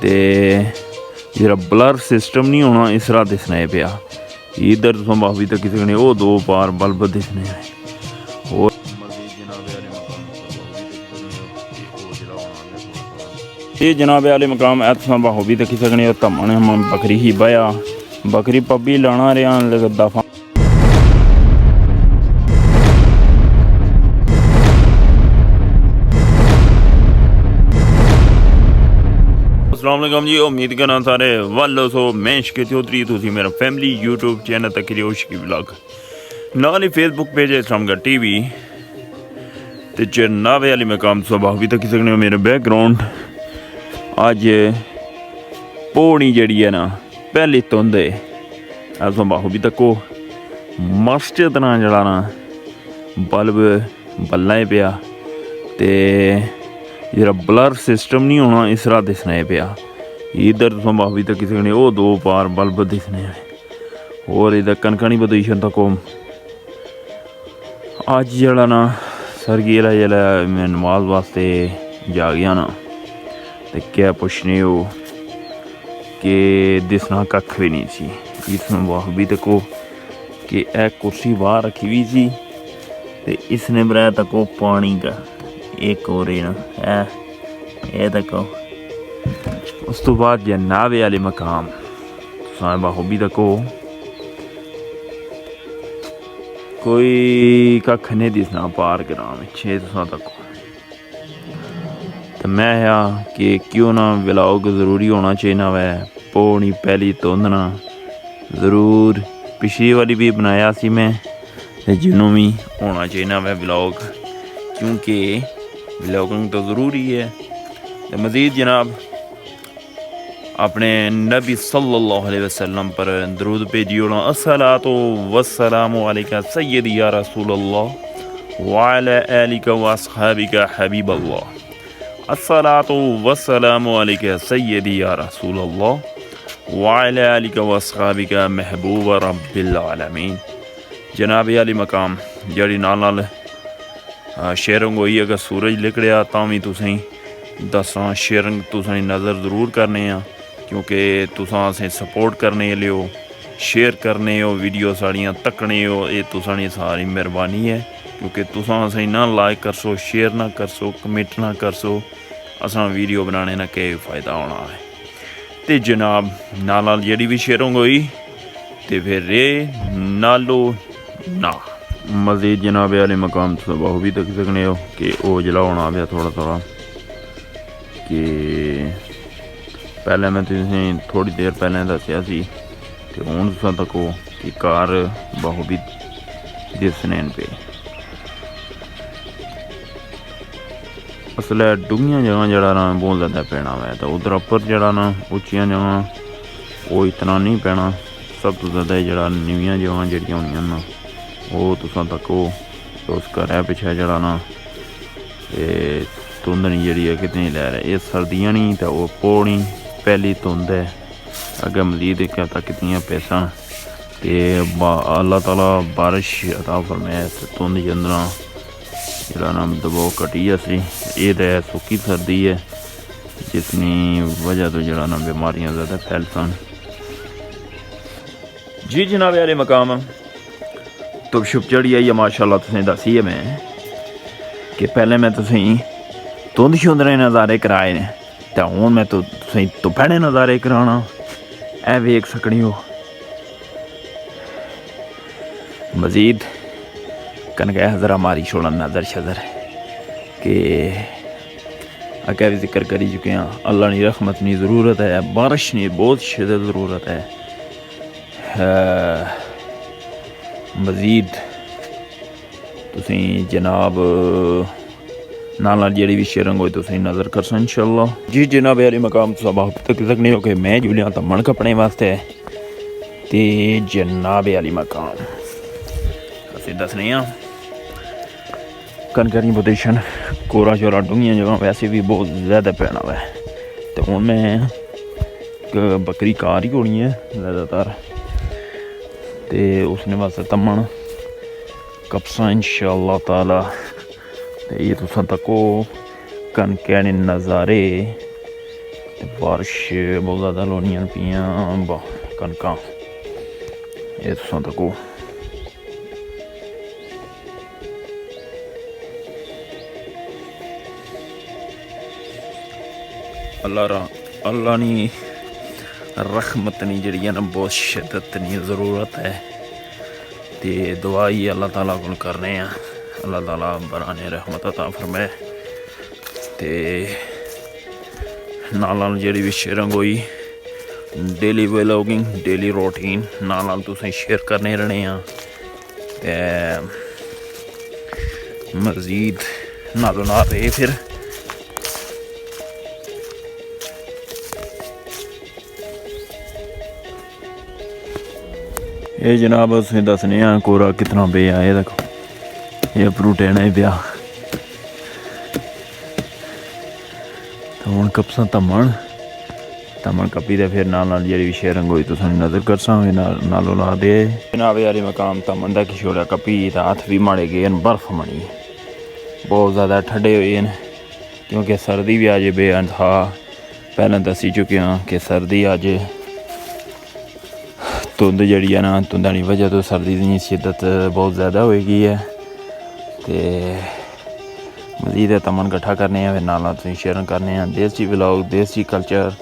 ते जेह्ड़ा blur system नहीं होना इस तरह दिसना है पिया। इधर तुम बाबी तक सकने वो दो पार बल्ब दिसने और ये जनाब आले मकाम तुम बाहो भी तकी सकने धमन हम बकरी ही बया बकरी पब्बी लाना रहा दफा। अस्सलाम वालेकुम जी, उम्मीद करना सारे वालो सो मैं शिके चौधरी तुसी मेरा फैमिली यूट्यूब चैनल तक शिकी व्लॉग नाल ही फेसबुक पेज है इस्लामगढ़ टीवी ते जनाब आली मकाम सुबह भी तक सकने हो मेरे बैकग्राउंड। अज पौनी जड़ी है ना पहली धुंध है बाहू भी तको मस्जिद ना जड़ा ना बल्ब बल्ला पिया ते जरा ब्लर सिस्टम नहीं होना इस तरह दिसना है पिया। इधर तुम बाबी तक सकने वो दो पार बल्ब दिसने और इधर कनकनी पोजीशन तक अज जड़ा ना सरगीरा जरा मैं नमाज वास्ते जा गया ना तो क्या पुछने हो कि दिसना कख भी नहीं सी। इसमें बाबी तको कि ए कुर्सी बाहर रखी हुई सी ते इसने बनाया तको पानी का एक और ना है तको। उस तो बाद जनाब आले मकाम बाहूबी तको कोई कख नहीं दिसना पार ग्राम 6 तक। तो मैं कि क्यों ना व्लॉग ज़रूरी होना चाहिए वै पौनी पहली धुंध ना ज़रूर पिछली वाली भी बनाया सी मैं जिन्हों भी होना चाहिए वै व्लॉग क्योंकि व्लॉगिंग तो ज़रूरी है। तो मज़ीद जनाब अपने नबी सल्लल्लाहु अलैहि वसल्लम पर दरूद भेजियो ना अस्सलातु वस्सलामु अलैका सय्यदी या रसूलल्लाह व अला आलिका व अस्हाबिका हबीबल्लाह। अस्सलातु वस्सलामु अलैका सय्यदी या रसूलल्लाह व अला आलिका व अस्हाबिका महबूब रब्बिल आलमीन। जनाब आली मकाम जड़ी नाल शेयरिंग होई अगर सूरज निकलिया तां भी तुसें दसां शेयरिंग तुसें नज़र ज़रूर करने क्योंकि तुसां असें सपोर्ट करने लियो शेयर करने हो वीडियो साड़ियाँ तकने हो ये तुसां सारी मेहरबानी है क्योंकि तुसां असें ना लाइक करसो शेयर ना करसो कमेंट ना करसो असां वीडियो बनाने ना के फ़ायदा होना है। तो जनाब नाल जेह्ड़ी भी शेयरिंग होई तो फिर ये नालो ना मज़ीद जनाब आले मकाम बाहू भी तक सकने हो कि वो जला होना पाया थोड़ा थोड़ा कि पहले मैं तुसें थोड़ी देर पहले दसिया सी ते हुण तुसां तको कि कार बाहू भी दिसने पे। असल डूंगियां जगह जड़ा ना बहुत ज़्यादा पैना है तो उधर उपर जड़ा ना उच्चियां जगह वो इतना नहीं पैना। सब तो ज़्यादा जड़ा नीवियां जगह जड़ियां होनियां ना वो तुसां तको उस घर पिछे जड़ा ना धुंध नहीं जी है कितनी लै रहा ये सर्दियाँ नहीं तो वो पौनी पहली धुंध है। अगर मजीद क्या तक कितनी पैसा तो अल्लाह ताला बारिश अता फरमाए धुंध चंदना जरा ना दबाव घटी असी ये तो है सुक्की सर्दी है जितनी वजह तो जरा ना बीमारियां ज़्यादा फैल सन। जी जनाब यार मकाम तो शुभ चढ़ी आई है माशाल्लाह तुसें दसी है मैं कि पहले मैं तुसें धुंध शुंधने नज़ारे कराए ने तो हूँ मैं तो धुप्पे नज़ारे कराना ए वेख सकनी हो। मज़ीद कनक हज़रा मारी छोड़ा नज़र शज़र कि अगर भी जिक्र करी चुके हैं अल्लाह की रहमत की ज़रूरत है बारिश की बहुत शिद्दत ज़रूरत है। मज़ीद तुसी जनाब नाल जी भी शेयरिंग हो तुम नज़र कर सन इंशाअल्लाह। जी जनाब यारी मकाम सब तक सकने हो कि मैं जुलिया धमन कपने वास्ते तो जनाब याली मकाम असें दसने कनकनी पोजीशन कोरा शोरा डूंगियां जगह वैसे भी बहुत ज़्यादा पैना है तो हूँ मैं बकरी कार ही होनी है ज़्यादातर तो उसने वास्ते तमन कपसा इंशाअल्लाह ताला। तो ये तुसां तको कनकै ने नज़ारे ਤੇ ਬਾਰਿਸ਼ ਬਹੁਤ ਜ਼ਿਆਦਾ ਲਾਉਣੀਆਂ ਪਈਆਂ ਕਣਕਾਂ ਇਹ ਤੁਸਾਂ ਤੱਕੋ अल्लाह नी रहमत नी जी ना बहुत शिद्दत नी ज़रूरत है तो दुआ ही अल्लाह ताला को करने अल्लाह ताला बराने रहमत अता फरमाए ते नाल जी भी शेयरिंग हुई डेली व्लॉगिंग डेली रूटीन नाल तुसें शेयर करने रहने ते मज़ीद नालों नाल रहे फिर ये जनाब असें दसने कोरा कितना पे आ देखो ये फ्रूटेना ही पिया तो हूँ कपसा धमन कपी दे फिर नाल जी भी शेयरिंग हुई तुसें नज़र कर सावे नालों ला दे जनाब यारी मकाम धमन का कि छोड़ा कपी हथ भी माड़े गए बर्फ मनी बहुत ज़्यादा ठंडे हुए हैं क्योंकि सर्दी भी अज बेअंतहा पहले दसी चुके हैं कि सर्दी अज धुंध जी है ना धुंदा की वजह तो सर्दी की शिद्दत बहुत ज़्यादा हो गई है तो मज़ीद तमन कट्ठा करने फिर नाल शेयर करने देसी व्लॉग देसी कल्चर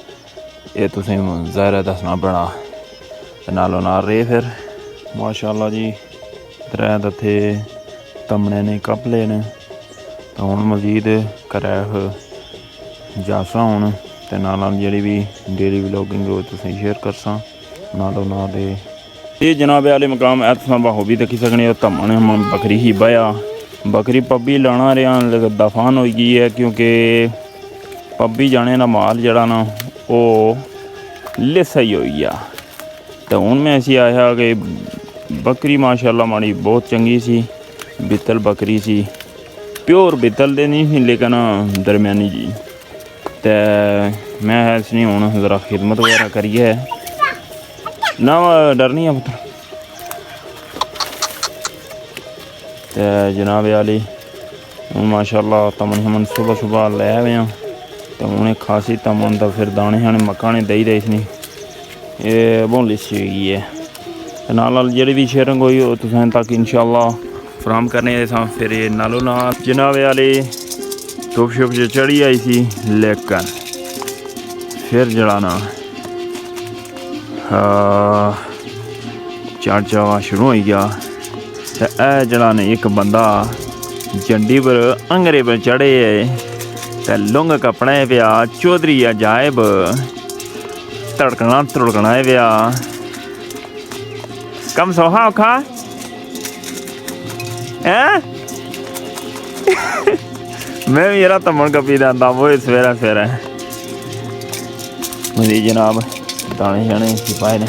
ये तुसें ज़ाहिर दसना बना नालों नाल रहे फिर माशाअल्लाह जी त्रै दथे तमने ने कप ले न तो हूँ मज़ीद करै जासा हूँ तो नाल जी भी डेली व्लॉगिंग रोज़ तुसें शेयर करसा नालों ना दे ये जनाब आले मकाम ऐसा बाहो भी देखी सकने धमन हम बकरी ही बया बकरी पब्बी लाना रहा दफान हो गई है क्योंकि पब्बी जाने का माल जड़ा ना वो लिस्सा ही हो गया तो हूँ मैं ऐसी आया कि बकरी माशाल्लाह माड़ी बहुत चंगी सी बितल बकरी सी प्योर बितल दे नहीं सी लेकिन दरम्यानी जी तो मैं इसने हूँ ज़रा खिदमत वगैरह करिए ना डर नहीं है पुत्र तो जनाब आली हूँ माशाल्लाह तमन हमन सुबह सुबह लै आए हैं तो उन्हें खासी तमन तो फिर दाने शाने मक्का ने दही दे इसने ये बहुत लिस्सी हुई है तो नाल जी भी शेयरिंग हुई तुसें तक इंशाल्लाह फराम करने फिर ये नालों नाल जनाब आली धुप शुप जो चढ़ी आई सी लेकिन फिर जड़ाना चार चावा शुरू हो गया तो यह जड़ा ने एक बंदा झंडी पर अंगरे पर चढ़े तो लुंग कपड़े पिया चौधरी अजायब तड़कना तुड़कना पिया कम सौहा औखा है मैं भी यरा धमन कपी दादा वो सवेरा सवेरा मेरी जनाब दाने शाने पाए ने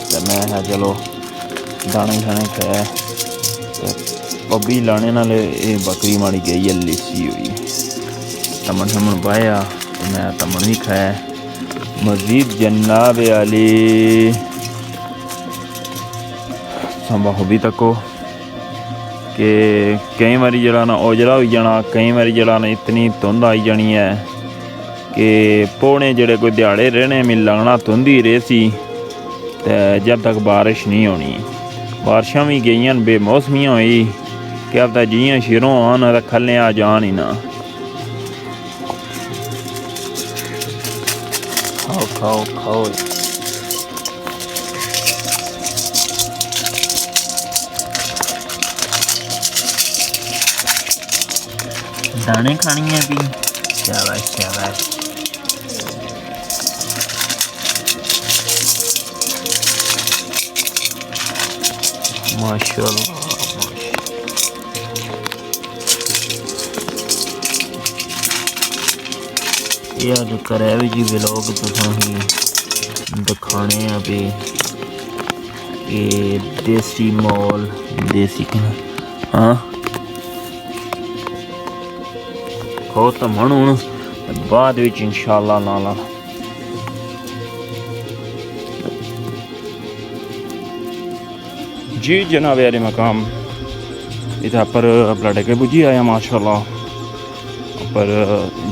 तो मैं चलो दाने शाने खाया पब्बी लाने नाल ये बकरी माड़ी गई है लिस्सी हुई तमन शमन पाया तो मैं तमन भी खाया मज़ीद जनाब आली संभा भी तको कि कई बारी जड़ा ना ओजरा हो जाना कई बारी जड़ा ना इतनी धुंध आई जानी है कि पौने जड़े कोई दिहाड़े रहने में लगना धुंध ही रहे सी तो जब तक बारिश नहीं होनी बारिशां भी गई बेमौसमियां हुई कि अब तक जियां शिरों आन तो खल्ले आ जान ही ना खाओ खाओ खाओ दाने खानी है भी शाबाश शाबाश माशाअल्लाह ये अज करे भी जी व्लॉग तुसां ही दिखाने पे ये देसी मॉल देसी हाँ खो तो मन हूँ बाद विच इंशाअल्लाह नाला जी जनाब यार मकाम इतना पर ब्लड के बुझी आया माशाल्लाह ऊपर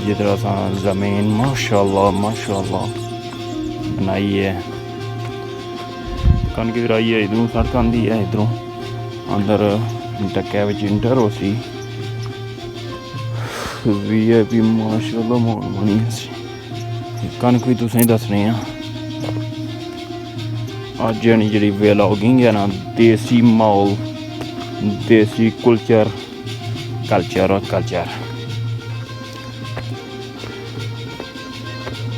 जिधर सा ज़मीन माशाल्लाह बनाई है। कनक गिराई है, इधरों सड़क आती है, इधरों अंदर डक्या विच इंटर हो सी VIP माशाल्लाह माहौल बनी सी। कनक भी तुसें दसने अज यानी जी व्लॉगिंग है ना, देसी माहौल, देसी कल्चर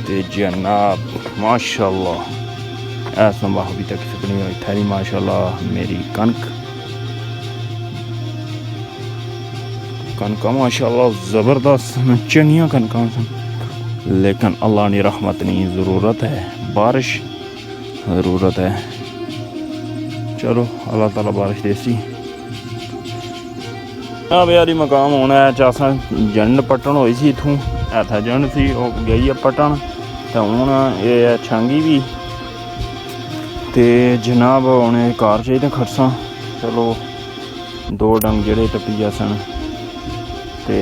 ते जनाब माशाल्लाह ऐसा बाह भी तक सकनी हो इत्थै माशाल्लाह। मेरी कनक माशाल्लाह ज़बरदस्त चंगियां कनकां सन, लेकिन अल्लाह की रहमत नहीं, ज़रूरत है बारिश, ज़रूरत है। चलो अल्लाह ताला बारिश देसी। यारी मकाम होना है चासा जंड पट्टन होई सी, इत्थों ऐथा जंड सी वो गई है पट्टन, तो हूँ ये है छांगी भी ते जनाब उन्हें कार चाहिए खड़सा। चलो 2 डंग जड़े टप्पी जासन ते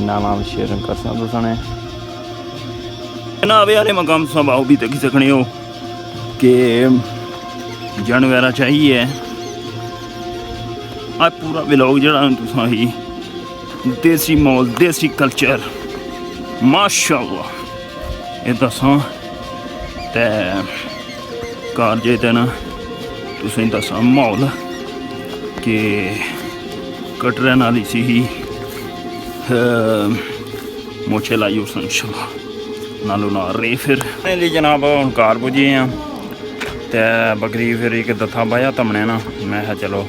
नाला शेयर करसा दसने जनाब। यारे मकाम स्वभाव भी तकी सकने हो कि जन वगैरह चाहिए। आज पूरा व्लॉग जड़ा तुसा ही देसी माहौल, देसी कल्चर माशाल्लाह ये दसा ते घर जे ना तुसें दसा माहौल कि कटरे नाली सी ही मोछे लाई उस इंशाल्लाह नालों ना रे। फिर जनाब हम घर पुजे हैं ते बकरी फिर एक दत्था बाया तमने ना, मैं चलो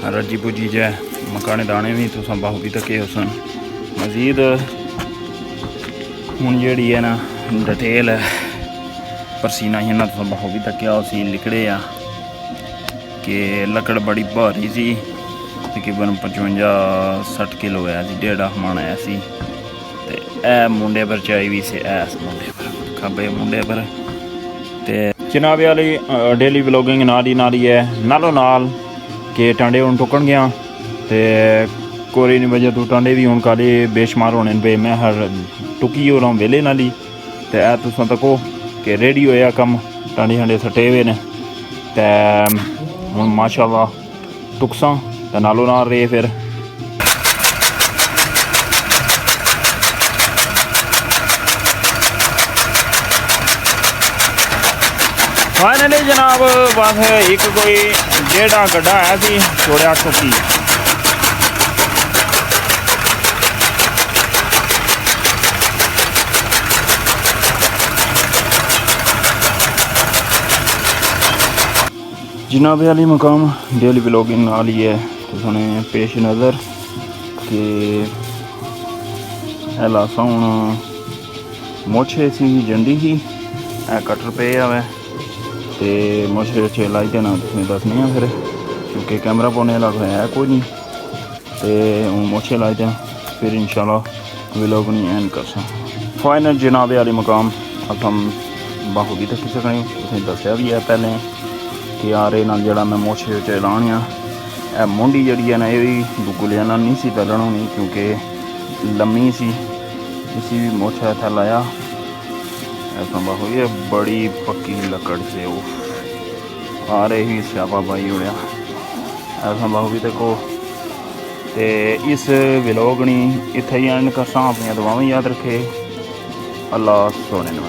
रजी पुजी जै मकाने दाने भी तुस बाहू भी तके उसन मजीद हूँ जी है ना डिटेल परसीना ही ना तुस बाहू भी तकया उसी लिकड़े आ कि लकड़ बड़ी भारी सी, तकरीबन 55-60 किलो है, 1.5 मन आया सी। ते ए मुंडे पर चाई भी से ऐस मुंडे पर खब्बे मुंडे पर। ते जनाब वाली डेली व्लॉगिंग नाल ही है नालों नाल कि टांडे हूँ टुकन गया तो कोरी नी वजह तो टांडे भी हूँ काले बेशुमार होने पे मैं हर टुकी हो रहा हूँ वेले नाली। तो ऐ तुस तको कि रेडी होया कम टांडे शांडे सटे हुए ने ते हूँ माशाल्लाह टुकसा तो नालों नाल रे। फिर फाइनली जनाब बस एक कोई 1.5 गड्ढा है सी छोड़िया टुकी। जनाब वाली मकाम डेली व्लॉगिंग नाल ही है तो सुने पेश नज़र कि लासा हूँ मोछे सी जंडी ही कटर पे आवे तो मोछे छे लाई देना तुम्हें दसनी है। फिर क्योंकि कैमरा पाने लग है कोई नहीं तो हूँ मोछे लाई देना फिर इंशाल्लाह व्लॉग नहीं एंड कर सा। फाइनल जनाब वाली मकाम अब हम बाहू भी तकी सकने तुम्हें दसिया भी है पहले कि यार ये जरा मैं मोछे लानिया ए मुंडी जी है ना ये भी गुगलिया नहीं सी पैलन होनी क्योंकि लम्मी सी, इसी भी मोछा था लाया ऐसा बाहू ये बड़ी पक्की लकड़ से वो आ रहे ही स्यापा पाई उड़िया ऐसा बाहू भी देखो। तो इस व्लॉग ने इत्थे ही एंड करसा। अपनी दुआवां याद रखे। अल्लाह सोने न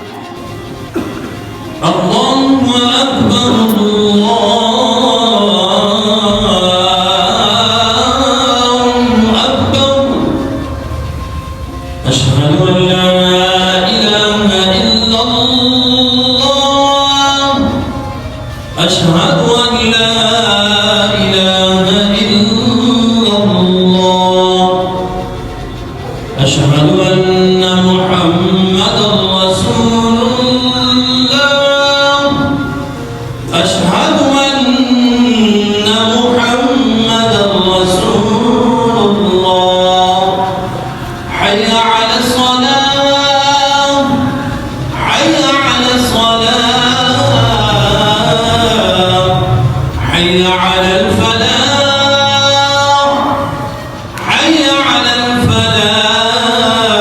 حي على الفلاح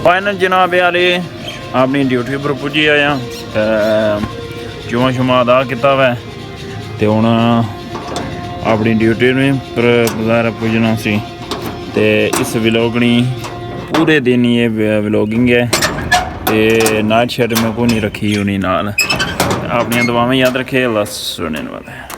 फाइनल जनाब यारे अपनी ड्यूटी पर पुज्जी आया जुमा शुमा अदा किया वै तो हूँ अपनी ड्यूटी पर बज़ार पुजना सी ते इस व्लॉगनी पूरे दिन ये व्लॉगिंग है तो नाइट शेड में को नहीं रखी होनी नाल अपनी दुआवें याद रखे अल्लाह सुनने वाला है।